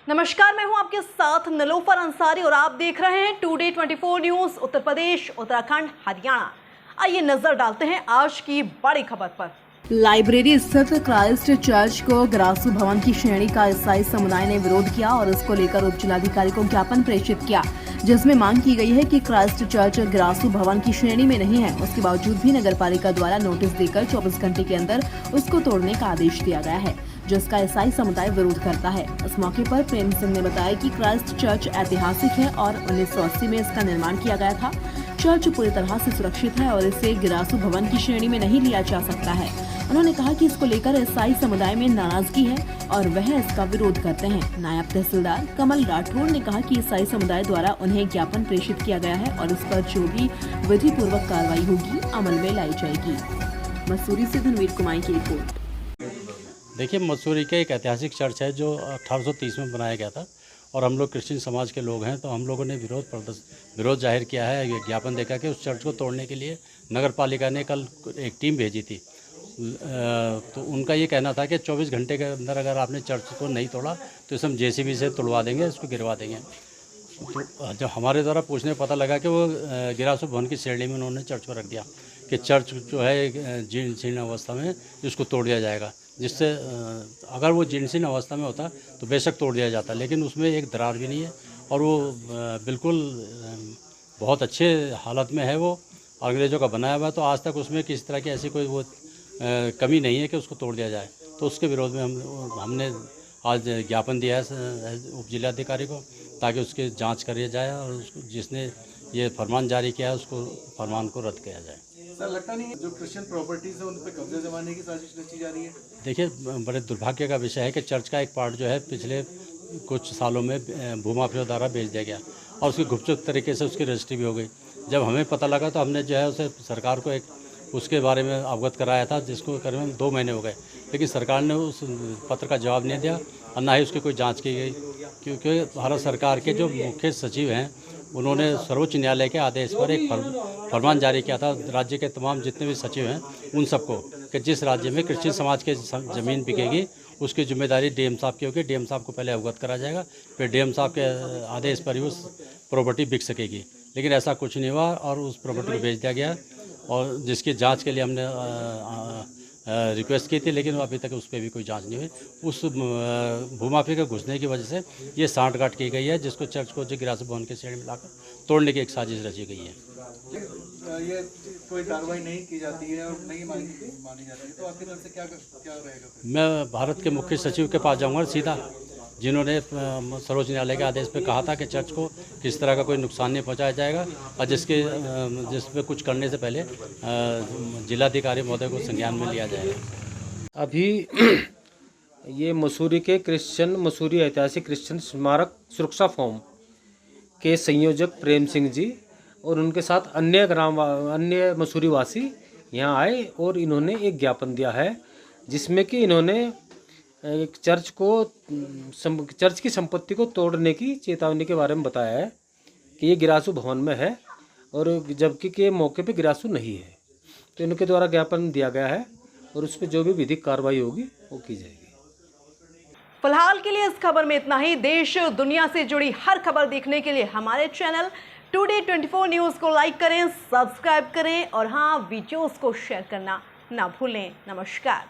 नमस्कार, मैं हूं आपके साथ नीलोफर अंसारी और आप देख रहे हैं टुडे 24 न्यूज। उत्तर प्रदेश, उत्तराखंड, हरियाणा। आइए नजर डालते हैं आज की बड़ी खबर पर। लाइब्रेरी स्थित क्राइस्ट चर्च को ग्रासू भवन की श्रेणी का ईसाई समुदाय ने विरोध किया और इसको लेकर उप जिलाधिकारी को ज्ञापन प्रेषित किया, जिसमें मांग की गई है कि क्राइस्ट चर्च ग्रासू भवन की श्रेणी में नहीं है। उसके बावजूद भी नगरपालिका द्वारा नोटिस देकर 24 घंटे के अंदर उसको तोड़ने का आदेश दिया गया है, जिसका ईसाई समुदाय विरोध करता है। इस मौके पर प्रेम सिंह ने बताया कि क्राइस्ट चर्च ऐतिहासिक है और 1980 में इसका निर्माण किया गया था। चर्च पूरी तरह से सुरक्षित है और इसे गिरासू भवन की श्रेणी में नहीं लिया जा सकता है। उन्होंने कहा कि इसको लेकर ईसाई समुदाय में नाराजगी है और वह इसका विरोध करते हैं। नायब तहसीलदार कमल राठौड़ ने कहा कि ईसाई समुदाय द्वारा उन्हें ज्ञापन प्रेषित किया गया है और इस पर जो भी विधि पूर्वक कार्रवाई होगी अमल में लाई जाएगी। मसूरी से धनवीर कुमाई की रिपोर्ट। देखिए, मसूरी का एक ऐतिहासिक चर्च है जो 1830 में बनाया गया था और हम लोग क्रिश्चियन समाज के लोग हैं, तो हम लोगों ने विरोध जाहिर किया है, ज्ञापन देखा कि उस चर्च को तोड़ने के लिए नगर पालिका ने कल एक टीम भेजी थी। तो उनका ये कहना था कि 24 घंटे के अंदर अगर आपने चर्च को नहीं तोड़ा तो इसे हम जेसीबी से तुड़वा देंगे, इसको गिरवा देंगे। तो जब हमारे द्वारा पूछने पता लगा कि वो गिरासू भवन की श्रेणी में उन्होंने चर्च को रख दिया कि चर्च जो है जीर्ण अवस्था में, इसको तोड़ दिया जाएगा। जिससे अगर वो जीर्ण अवस्था में होता तो बेशक तोड़ दिया जाता, लेकिन उसमें एक दरार भी नहीं है और वो बिल्कुल बहुत अच्छे हालत में है। वो अंग्रेज़ों का बनाया हुआ है, तो आज तक उसमें किसी तरह की ऐसी कोई वो कमी नहीं है कि उसको तोड़ दिया जाए। तो उसके विरोध में हमने आज ज्ञापन दिया है उप जिलाधिकारी को, ताकि उसकी जांच करी जाए और उसको जिसने ये फरमान जारी किया है उसको फरमान को रद्द किया जाए। सर, लगता नहीं जो क्रिश्चियन प्रॉपर्टीज है उन पर कब्जा जमाने की साजिश रची जा रही है? देखिए, बड़े दुर्भाग्य का विषय है कि चर्च का एक पार्ट जो है पिछले कुछ सालों में भूमाफिया द्वारा बेच दिया गया और उसकी गुपचुप तरीके से उसकी रजिस्ट्री भी हो गई। जब हमें पता लगा तो हमने जो है उसे सरकार को एक उसके बारे में अवगत कराया था, जिसको करीबन 2 महीने हो गए, लेकिन सरकार ने उस पत्र का जवाब नहीं दिया और ना ही उसकी कोई जांच की गई। क्योंकि भारत सरकार के जो मुख्य सचिव हैं उन्होंने सर्वोच्च न्यायालय के आदेश पर एक फरमान जारी किया था राज्य के तमाम जितने भी सचिव हैं उन सबको, कि जिस राज्य में क्रिश्चियन समाज के ज़मीन बिकेगी उसकी जिम्मेदारी डीएम साहब की होगी। डीएम साहब को पहले अवगत करा जाएगा, फिर डीएम साहब के आदेश पर ही उस प्रॉपर्टी बिक सकेगी। लेकिन ऐसा कुछ नहीं हुआ और उस प्रॉपर्टी को बेच दिया गया और जिसकी जांच के लिए हमने रिक्वेस्ट की थी, लेकिन अभी तक उस पर भी कोई जांच नहीं हुई। उस भूमाफिया के घुसने की वजह से ये सांठगांठ की गई है, जिसको चर्च को जो गिरासू भवन के श्रेणी में लाकर तोड़ने की एक साजिश रची गई है। ये कोई कार्रवाई नहीं की जाती है और नहीं मानी जाती है, तो आपकी तरफ से क्या रहेगा? मैं भारत के मुख्य सचिव के पास जाऊँगा सीधा, जिन्होंने सर्वोच्च न्यायालय के आदेश पे कहा था कि चर्च को किस तरह का कोई नुकसान नहीं पहुंचाया जाएगा और जिसपे कुछ करने से पहले जिलाधिकारी महोदय को संज्ञान में लिया जाएगा। अभी ये मसूरी ऐतिहासिक क्रिश्चियन स्मारक सुरक्षा फोरम के संयोजक प्रेम सिंह जी और उनके साथ अन्य मसूरी वासी यहाँ आए और इन्होंने एक ज्ञापन दिया है, जिसमें कि इन्होंने एक चर्च की संपत्ति को तोड़ने की चेतावनी के बारे में बताया है कि ये गिरासू भवन में है और जबकि के मौके पे गिरासू नहीं है। तो इनके द्वारा ज्ञापन दिया गया है और उस पर जो भी विधिक कार्रवाई होगी वो की जाएगी। फिलहाल के लिए इस खबर में इतना ही। देश दुनिया से जुड़ी हर खबर देखने के लिए हमारे चैनल टुडे 24 न्यूज़ को लाइक करें, सब्सक्राइब करें और हाँ, वीडियोस को शेयर करना ना भूलें। नमस्कार।